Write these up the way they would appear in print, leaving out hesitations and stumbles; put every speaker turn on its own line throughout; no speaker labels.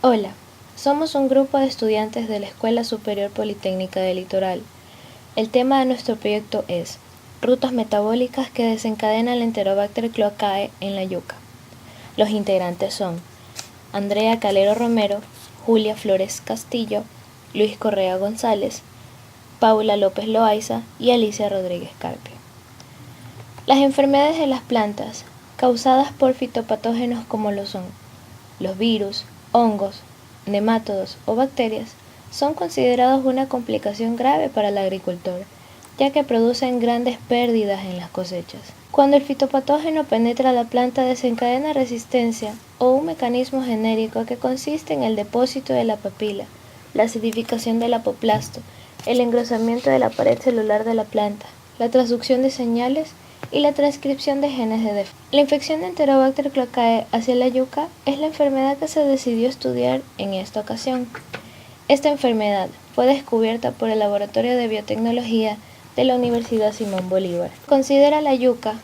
Hola, somos un grupo de estudiantes de la Escuela Superior Politécnica del Litoral. El tema de nuestro proyecto es rutas metabólicas que desencadenan el Enterobacter cloacae en la yuca. Los integrantes son Andrea Calero Romero, Julia Flores Castillo, Luis Correa González, Paula López Loaiza y Alicia Rodríguez Carpio. Las enfermedades de las plantas, causadas por fitopatógenos como lo son los virus, hongos, nemátodos o bacterias, son considerados una complicación grave para el agricultor, ya que producen grandes pérdidas en las cosechas. Cuando el fitopatógeno penetra la planta, desencadena resistencia o un mecanismo genérico que consiste en el depósito de la papila, la acidificación del apoplasto, el engrosamiento de la pared celular de la planta, la transducción de señales y la transcripción de genes de defensa. La infección de Enterobacter cloacae hacia la yuca es la enfermedad que se decidió estudiar en esta ocasión. Esta enfermedad fue descubierta por el Laboratorio de Biotecnología de la Universidad Simón Bolívar. Considera la yuca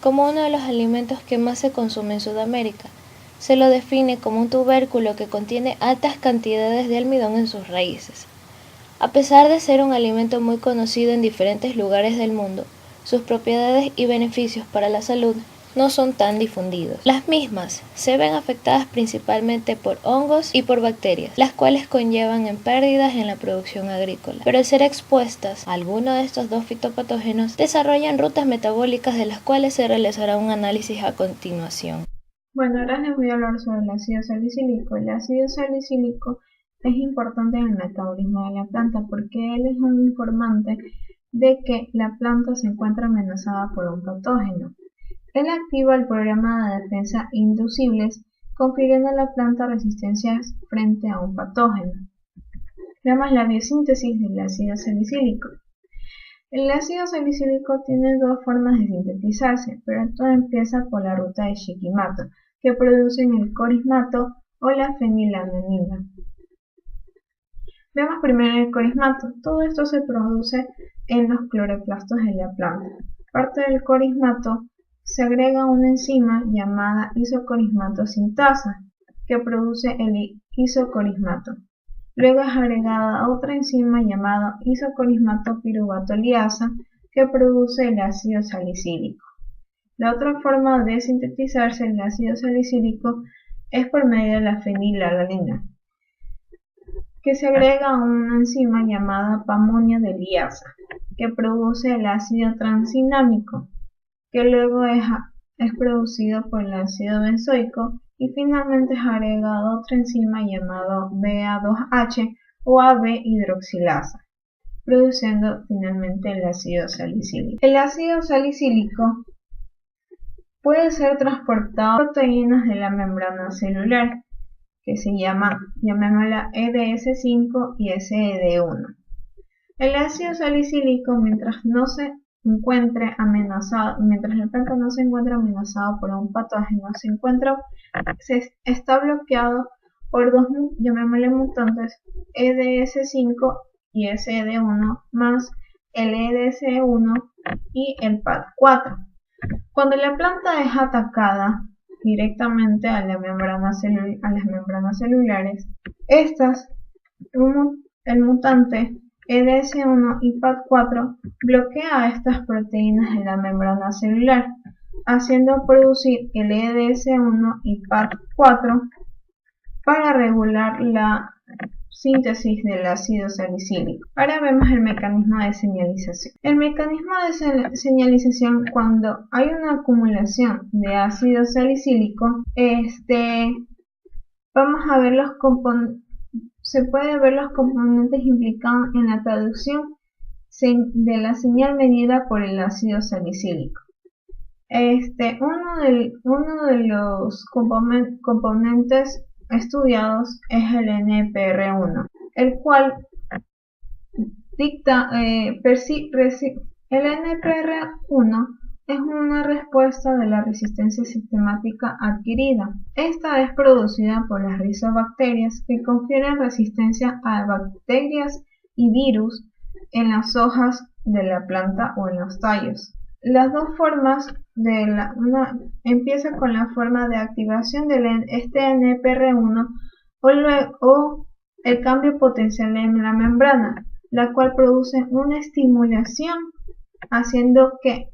como uno de los alimentos que más se consume en Sudamérica. Se lo define como un tubérculo que contiene altas cantidades de almidón en sus raíces. A pesar de ser un alimento muy conocido en diferentes lugares del mundo, sus propiedades y beneficios para la salud no son tan difundidos. Las mismas se ven afectadas principalmente por hongos y por bacterias, las cuales conllevan en pérdidas en la producción agrícola. Pero al ser expuestas a alguno de estos dos fitopatógenos, desarrollan rutas metabólicas de las cuales se realizará un análisis a continuación.
Bueno, ahora les voy a hablar sobre el ácido salicílico. El ácido salicílico es importante en el metabolismo de la planta porque él es un informante de que la planta se encuentra amenazada por un patógeno. Él activa el programa de defensa inducibles, confiriendo a la planta resistencias frente a un patógeno. Veamos la biosíntesis del ácido salicílico. El ácido salicílico tiene dos formas de sintetizarse, pero todo empieza por la ruta de Shikimoto, que producen el corismato o la fenilalanina. Veamos primero el corismato. Todo esto se produce en los cloroplastos de la planta. Parte del corismato se agrega una enzima llamada isocorismato sintasa, que produce el isocorismato. Luego es agregada otra enzima llamada isocorismato piruvato liasa, que produce el ácido salicílico. La otra forma de sintetizarse el ácido salicílico es por medio de la fenilalanina, que se agrega a una enzima llamada pamonio de liasa, que produce el ácido transinámico, que luego es producido por el ácido benzoico y finalmente es agregada otra enzima llamada BA2H o AB hidroxilasa, produciendo finalmente el ácido salicílico. El ácido salicílico puede ser transportado por proteínas de la membrana celular, que se llamémosla EDS5 y SED1. El ácido salicílico, mientras la planta no se encuentre amenazada por un patógeno, está bloqueado por dos, llamémosle mutantes, EDS5 y SED1 más el EDS1 y el PAD4. Cuando la planta es atacada directamente a las membranas celulares, el mutante EDS1 y PAD4 bloquea estas proteínas en la membrana celular, haciendo producir el EDS1 y PAD4 para regular la síntesis del ácido salicílico. Ahora vemos el mecanismo de señalización. El mecanismo de señalización, cuando hay una acumulación de ácido salicílico, vamos a ver se puede ver los componentes implicados en la traducción de la señal medida por el ácido salicílico. Uno de los componentes estudiados es el NPR1, el cual el NPR1 es una respuesta de la resistencia sistemática adquirida. Esta es producida por las rizobacterias, que confieren resistencia a bacterias y virus en las hojas de la planta o en los tallos. Las dos formas empieza con la forma de activación de este NPR1 o el cambio potencial en la membrana, la cual produce una estimulación haciendo que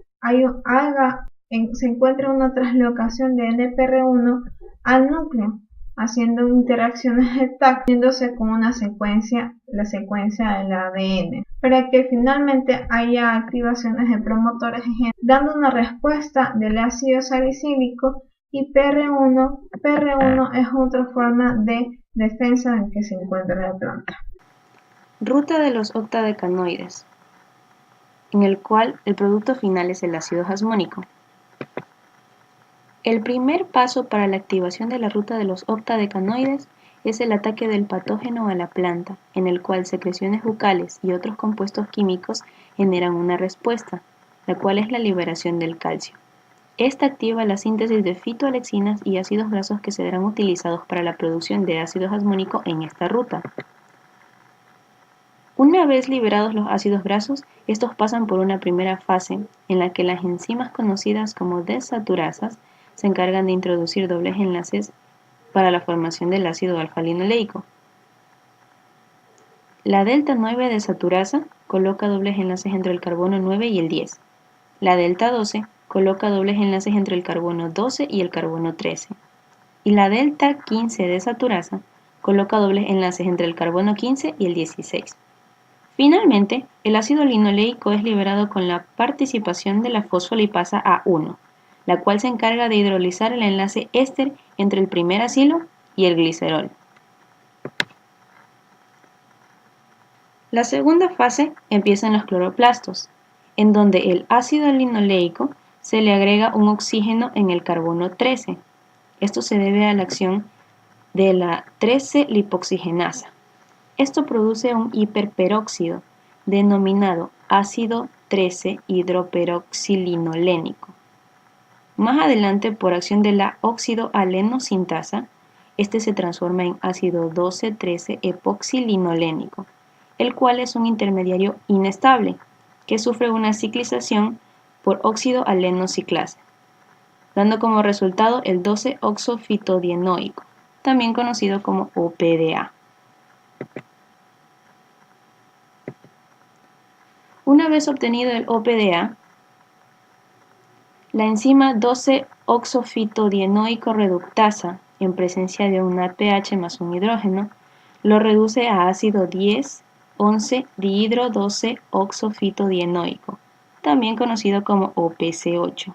se encuentre una translocación de NPR1 al núcleo, haciendo interacciones de TAC, uniéndose con la secuencia del ADN, para que finalmente haya activaciones de promotores de genes, dando una respuesta del ácido salicílico. Y PR1 es otra forma de defensa en que se encuentra la planta.
Ruta de los octadecanoides, en el cual el producto final es el ácido jasmónico. El primer paso para la activación de la ruta de los octadecanoides es el ataque del patógeno a la planta, en el cual secreciones bucales y otros compuestos químicos generan una respuesta, la cual es la liberación del calcio. Esta activa la síntesis de fitoalexinas y ácidos grasos que serán utilizados para la producción de ácido jasmónico en esta ruta. Una vez liberados los ácidos grasos, estos pasan por una primera fase en la que las enzimas conocidas como desaturasas se encargan de introducir dobles enlaces para la formación del ácido alfa-linoleico. La delta 9 desaturasa coloca dobles enlaces entre el carbono 9 y el 10. La delta 12 coloca dobles enlaces entre el carbono 12 y el carbono 13. Y la delta 15 desaturasa coloca dobles enlaces entre el carbono 15 y el 16. Finalmente, el ácido linoleico es liberado con la participación de la fosfolipasa A1, la cual se encarga de hidrolizar el enlace éster entre el primer acilo y el glicerol. La segunda fase empieza en los cloroplastos, en donde el ácido linoleico se le agrega un oxígeno en el carbono 13. Esto se debe a la acción de la 13-lipoxigenasa. Esto produce un hiperperóxido denominado ácido 13-hidroperoxilinolénico. Más adelante, por acción de la óxido-aleno-sintasa, este se transforma en ácido 12,13-epoxilinolénico, el cual es un intermediario inestable que sufre una ciclización por óxido-aleno-ciclasa, dando como resultado el 12-oxofitodienoico, también conocido como OPDA. Una vez obtenido el OPDA, la enzima 12-oxofitodienoico reductasa, en presencia de un NADPH más un hidrógeno, lo reduce a ácido 10,11-dihidro-12-oxofitodienoico, también conocido como OPC8.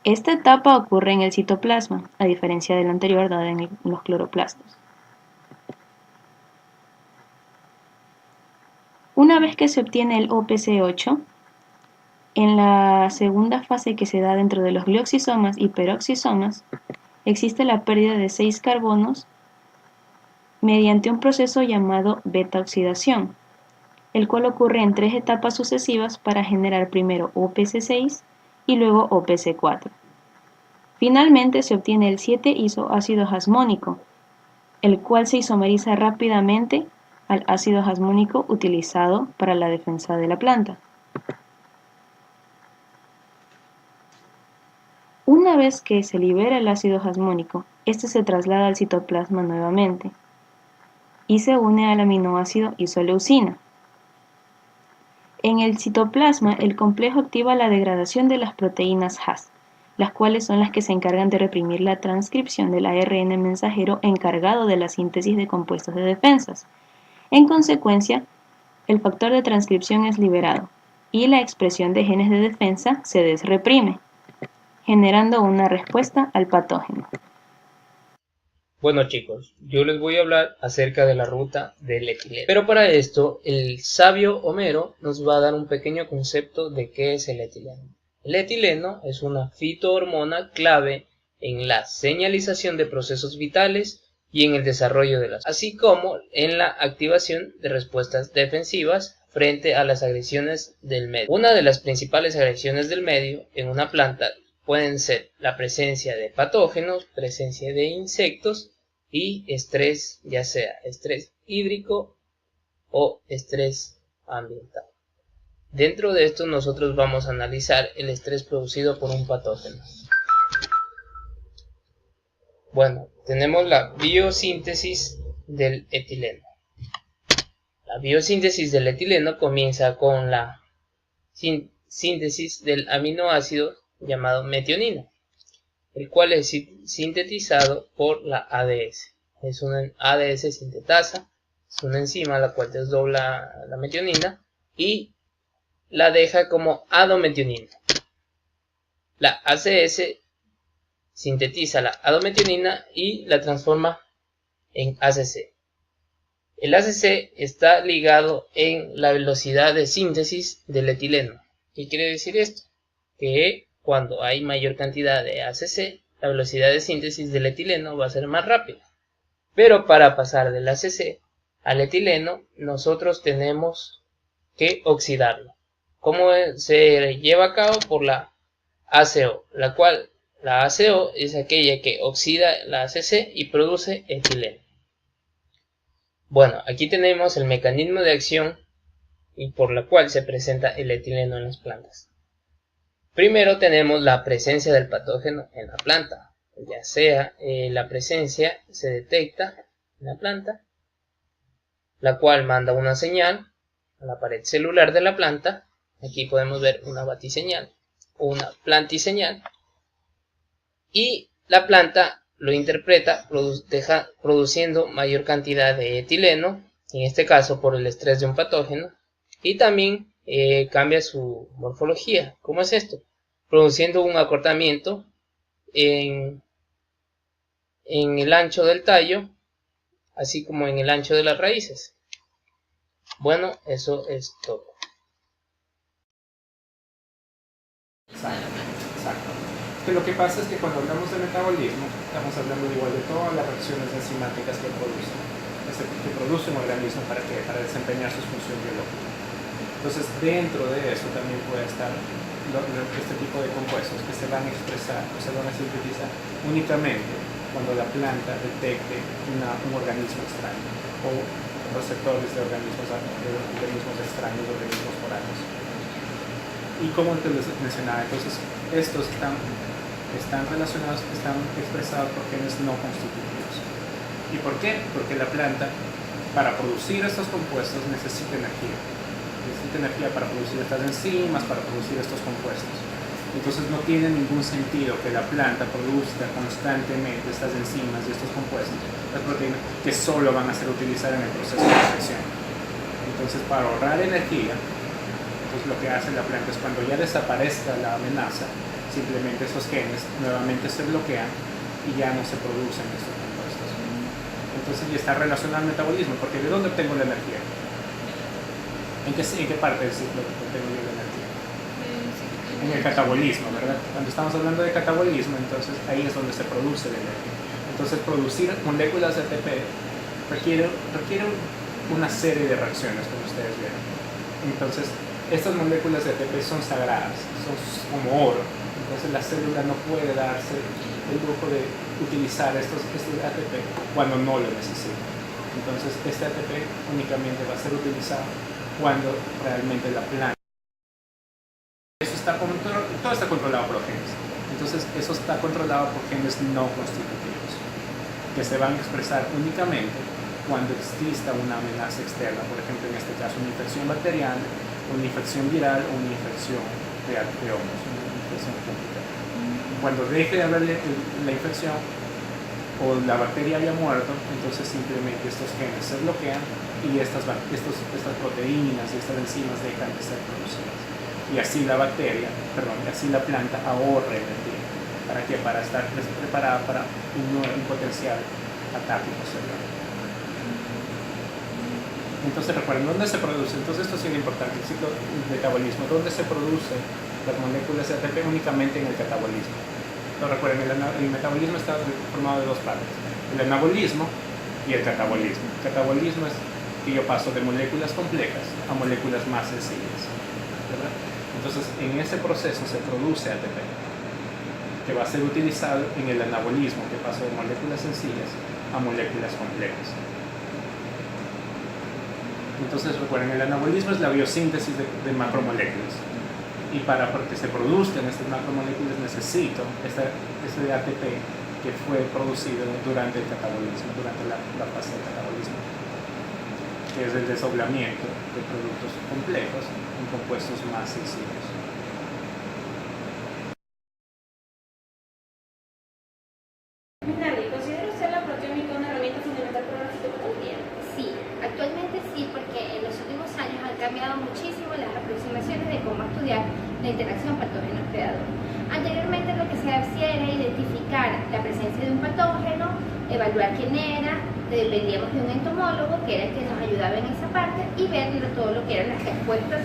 Esta etapa ocurre en el citoplasma, a diferencia de la anterior dada en los cloroplastos. Una vez que se obtiene el OPC8, en la segunda fase que se da dentro de los glioxisomas y peroxisomas, existe la pérdida de 6 carbonos mediante un proceso llamado beta-oxidación, el cual ocurre en 3 etapas sucesivas para generar primero OPC6 y luego OPC4. Finalmente se obtiene el 7-isoácido jasmónico, el cual se isomeriza rápidamente al ácido jasmónico utilizado para la defensa de la planta. Una vez que se libera el ácido jasmónico, este se traslada al citoplasma nuevamente y se une al aminoácido isoleucina. En el citoplasma, el complejo activa la degradación de las proteínas Has, las cuales son las que se encargan de reprimir la transcripción del ARN mensajero encargado de la síntesis de compuestos de defensas. En consecuencia, el factor de transcripción es liberado y la expresión de genes de defensa se desreprime, generando una respuesta al patógeno.
Bueno chicos, yo les voy a hablar acerca de la ruta del etileno. Pero para esto, el sabio Homero nos va a dar un pequeño concepto de qué es el etileno. El etileno es una fitohormona clave en la señalización de procesos vitales y en el desarrollo de las, así como en la activación de respuestas defensivas frente a las agresiones del medio. Una de las principales agresiones del medio en una planta pueden ser la presencia de patógenos, presencia de insectos y estrés, ya sea estrés hídrico o estrés ambiental. Dentro de esto nosotros vamos a analizar el estrés producido por un patógeno. Bueno, tenemos la biosíntesis del etileno. La biosíntesis del etileno comienza con la síntesis del aminoácido llamado metionina, el cual es sintetizado por la ADS. Es una ADS sintetasa, es una enzima la cual desdobla la metionina y la deja como adometionina. La ACS sintetiza la adometionina y la transforma en ACC. El ACC está ligado en la velocidad de síntesis del etileno. ¿Qué quiere decir esto? Que cuando hay mayor cantidad de ACC, la velocidad de síntesis del etileno va a ser más rápida. Pero para pasar del ACC al etileno, nosotros tenemos que oxidarlo. ¿Cómo se lleva a cabo? Por la ACO, la cual la ACO es aquella que oxida la ACC y produce etileno. Bueno, aquí tenemos el mecanismo de acción y por la cual se presenta el etileno en las plantas. Primero tenemos la presencia del patógeno en la planta, ya sea la presencia se detecta en la planta, la cual manda una señal a la pared celular de la planta. Aquí podemos ver una batiseñal o una plantiseñal, y la planta lo interpreta produciendo mayor cantidad de etileno, en este caso por el estrés de un patógeno, y también cambia su morfología. ¿Cómo es esto? Produciendo un acortamiento en el ancho del tallo, así como en el ancho de las raíces. Bueno, eso es todo.
Exacto. Que lo que pasa es que cuando hablamos de metabolismo, estamos hablando igual de todas las reacciones enzimáticas que produce un organismo para desempeñar sus funciones biológicas. Entonces, dentro de eso también puede estar este tipo de compuestos que se van a expresar o se van a sintetizar únicamente cuando la planta detecte un organismo extraño o receptores de organismos extraños, organismos foráneos. Y como te les mencionaba, entonces estos están relacionados, están expresados por genes no constitutivos. ¿Y por qué? Porque la planta, para producir estos compuestos, necesita energía. Necesita energía para producir estas enzimas, para producir estos compuestos. Entonces no tiene ningún sentido que la planta produzca constantemente estas enzimas y estos compuestos, las proteínas, que solo van a ser utilizadas en el proceso de infección. Entonces, para ahorrar energía, pues lo que hace la planta es cuando ya desaparezca la amenaza, simplemente esos genes nuevamente se bloquean y ya no se producen estos compuestos. Entonces ya está relacionado al metabolismo, porque ¿de dónde obtengo la energía? ¿En qué parte del ciclo obtengo yo la energía? En el catabolismo, ¿verdad? Cuando estamos hablando de catabolismo, entonces ahí es donde se produce la energía. Entonces producir moléculas de ATP requiere una serie de reacciones, como ustedes vieron. Entonces, estas moléculas de ATP son sagradas, son como oro. Entonces la célula no puede darse el lujo de utilizar este ATP cuando no lo necesita. Entonces este ATP únicamente va a ser utilizado cuando realmente la planta. Todo está controlado por genes. Entonces eso está controlado por genes no constitutivos, que se van a expresar únicamente cuando exista una amenaza externa, por ejemplo en este caso una infección bacteriana, una infección viral o una infección de hongos, una infección pública. Cuando deje de haber la infección o la bacteria haya muerto, entonces simplemente estos genes se bloquean y estas proteínas y estas enzimas dejan de ser producidas. Y así la planta ahorra energía. ¿Para qué? Para estar preparada para un potencial ataque posterior. Entonces recuerden, ¿dónde se produce? Entonces esto sí es importante, el ciclo del metabolismo. ¿Dónde se producen las moléculas de ATP? Únicamente en el catabolismo. Pero recuerden, el metabolismo está formado de dos partes, el anabolismo y el catabolismo. El catabolismo es que yo paso de moléculas complejas a moléculas más sencillas, ¿verdad? Entonces en ese proceso se produce ATP, que va a ser utilizado en el anabolismo, que pasa de moléculas sencillas a moléculas complejas. Entonces recuerden, el anabolismo es la biosíntesis de macromoléculas. Y para que se produzcan estas macromoléculas necesito este ATP que fue producido durante el catabolismo, durante la fase del catabolismo, que es el desdoblamiento de productos complejos en compuestos más sencillos.
¿Considera usted la proteómica una herramienta fundamental para la fitopatología?
Sí, actualmente sí, porque en los últimos años han cambiado muchísimo las aproximaciones de cómo estudiar la interacción patógeno-predador. Anteriormente lo que se hacía era identificar la presencia de un patógeno, evaluar quién era, dependíamos de un entomólogo que era el que nos ayudaba en esa parte y ver todo lo que eran las respuestas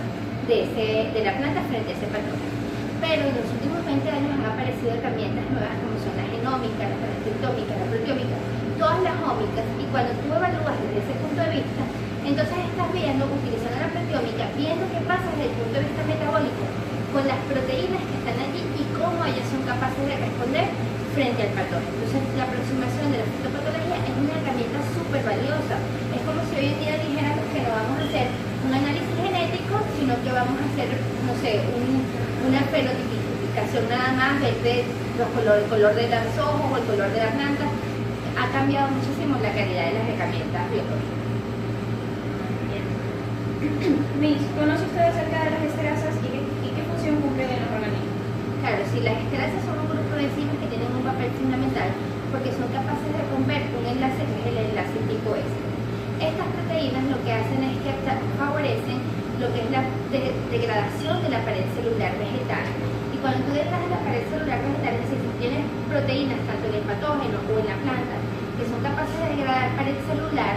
de la planta frente a ese patógeno. Pero en los últimos 20 años han aparecido herramientas nuevas como son la genómica, la transcriptómica, la proteómica, todas las ómicas, y cuando tú evalúas desde ese punto de vista, entonces estás viendo, utilizando la proteómica, viendo qué pasa desde el punto de vista metabólico con las proteínas que están allí y cómo ellas son capaces de responder frente al patógeno. Entonces la aproximación de la fitopatología es una herramienta súper valiosa. Es como si hoy en día dijéramos que no vamos a hacer un análisis genético, sino que vamos a hacer, no sé, una fenotipificación nada más de el color de los ojos o el color de la planta. Ha cambiado muchísimo la calidad de las herramientas biológicas.
Miss, ¿conoce usted acerca de las esterasas y qué función cumplen en los organismos?
Claro, sí, las esterasas son un grupo de enzimas que tienen un papel fundamental porque son capaces de romper un enlace que es el enlace tipo S. Estas proteínas lo que hacen es que favorecen lo que es la degradación de la pared celular vegetal. Y cuando tú degradas la pared celular vegetal, es decir, si tienes proteínas tanto en el patógeno o en la planta que son capaces de degradar pared celular,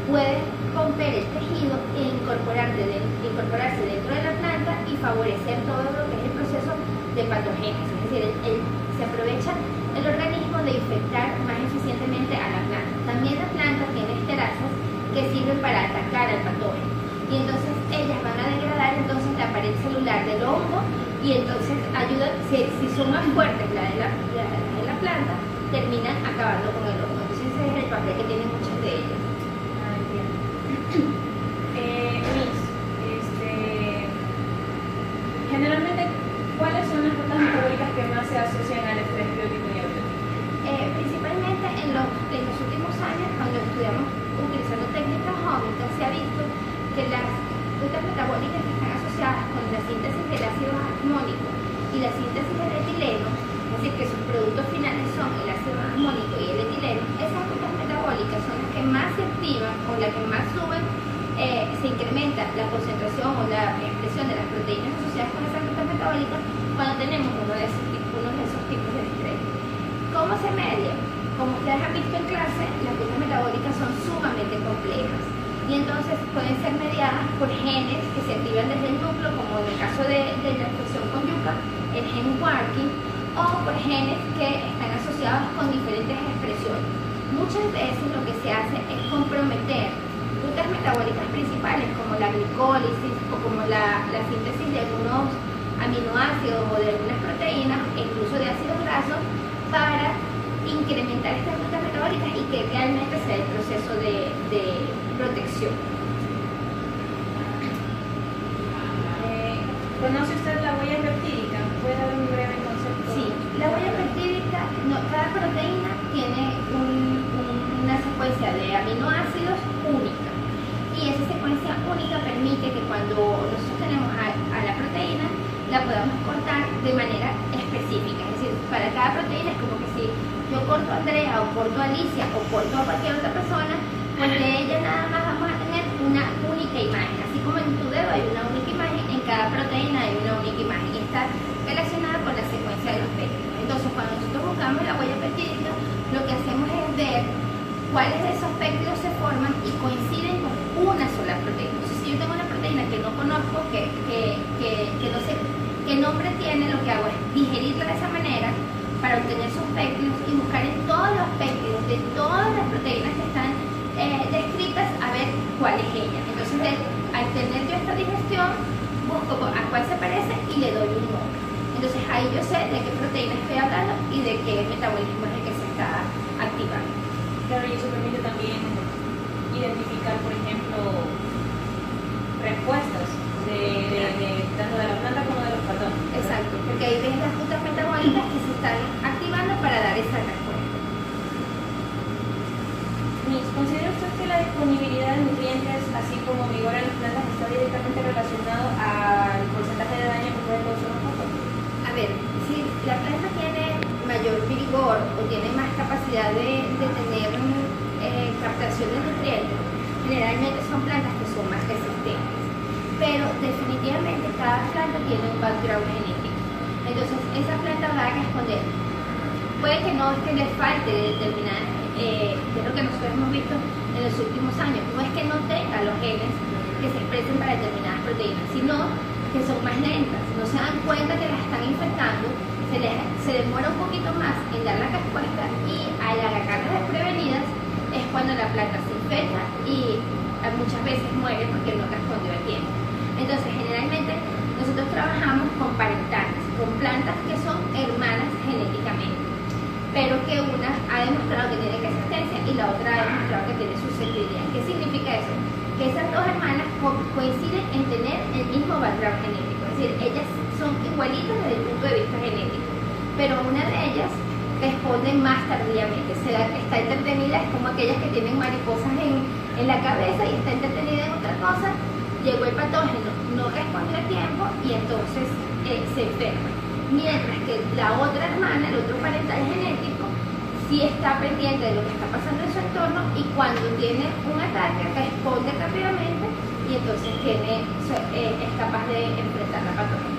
pueden romper el tejido e incorporarse dentro de la planta y favorecer todo lo que es el proceso de patogénesis. Es decir, se aprovecha el organismo de infectar más eficientemente a la planta. También la planta tiene esterasas que sirven para atacar al patógeno. Y entonces ellas van a degradar entonces la pared celular del hongo y entonces ayudan, si son más fuertes la de la planta, terminan acabando con el hongo. Entonces ese es el papel que tienen muchas de ellas.
Miss, generalmente, ¿cuáles son las rutas metabólicas que más se asocian al estrés biótico y abiótico?
Principalmente en los últimos años, cuando estudiamos utilizando técnicas ómicas, se ha visto que las rutas metabólicas que están asociadas con la síntesis del ácido armónico y la síntesis del etileno, es decir, que sus productos finales son el ácido armónico y el etileno, esas rutas metabólicas son las que más se activan o las que más suben, se incrementa la concentración o la expresión de las proteínas asociadas con esas rutas metabólicas cuando tenemos uno de esos tipos de estrés. ¿Cómo se media? Como ustedes han visto en clase, las rutas metabólicas son sumamente complejas y entonces pueden ser mediadas por genes que se activan desde el núcleo, como en el caso de la infección con yuca, el gen Warkin, o por genes que están asociados con diferentes expresiones. Muchas veces lo que se hace es comprometer rutas metabólicas principales como la glicólisis o como la síntesis de algunos aminoácidos o de algunas proteínas e incluso de ácidos grasos para incrementar estas rutas metabólicas y que realmente sea el proceso de protección.
¿Conoce usted la huella peptídica? ¿Puede dar un breve concepto?
Sí, la huella peptídica, cada proteína tiene una secuencia de aminoácidos única y esa secuencia única permite que cuando nosotros tenemos a la proteína la podamos cortar de manera específica. Es decir, para cada proteína es como que si yo corto a Andrea o corto a Alicia o corto a cualquier otra persona, pues de ella nada más vamos a tener una única imagen. Así como en tu dedo hay una única imagen, en cada proteína hay una única imagen y está relacionada con la secuencia de los péptidos. Entonces, cuando nosotros buscamos la huella peptídica, lo que hacemos es ver cuáles de esos péptidos se forman y coinciden con una sola proteína. Entonces, si yo tengo una proteína que no conozco, que no sé qué nombre tiene, lo que hago es digerirla de esa manera para obtener sus péptidos y buscar en todos los péptidos de todas las proteínas que están descritas a ver cuál es ella. Entonces, al tener yo esta digestión, busco a cuál se parece y le doy un nombre. Entonces, ahí yo sé de qué proteína estoy hablando y de qué metabolismo es el que se está activando.
Claro, y eso permite también identificar, por ejemplo, respuestas tanto de la planta como de los patógenos.
Exacto, porque ahí ves las rutas metabólicas que se están activando para dar esa respuesta.
¿considera usted que la disponibilidad de nutrientes, así como vigor en las plantas, está directamente relacionado al porcentaje de daño que puede causar un foco?
A ver, si la planta tiene mayor vigor o tiene más capacidad de tener captación de nutrientes, generalmente son plantas que son más resistentes. Pero definitivamente cada planta tiene un background genético. Entonces esa planta va a responder. Puede que no es que le falte determinar, que es lo que nosotros hemos visto en los últimos años, no es que no tenga los genes que se expresen para determinadas proteínas, sino que son más lentas, no se dan cuenta que las están infectando, se demora un poquito más en dar la respuesta y al agarrarlas desprevenidas es cuando la planta se infecta y muchas veces muere porque no respondió a tiempo. Entonces generalmente nosotros trabajamos con parentales, con plantas que son hermanas genéticamente, pero que una ha demostrado que tiene resistencia y la otra ha demostrado que tiene susceptibilidad. ¿Qué significa eso? Que esas dos hermanas coinciden en tener el mismo background genético, es decir, ellas son igualitas desde el punto de vista genético, pero una de ellas responde más tardíamente, está entretenida, es como aquellas que tienen mariposas en la cabeza y está entretenida en otra cosa, llegó el patógeno, no respondió a tiempo y entonces se enferma. Mientras que la otra hermana, el otro parental genético, sí está pendiente de lo que está pasando en su entorno y cuando tiene un ataque responde rápidamente y entonces es capaz de enfrentar la patología.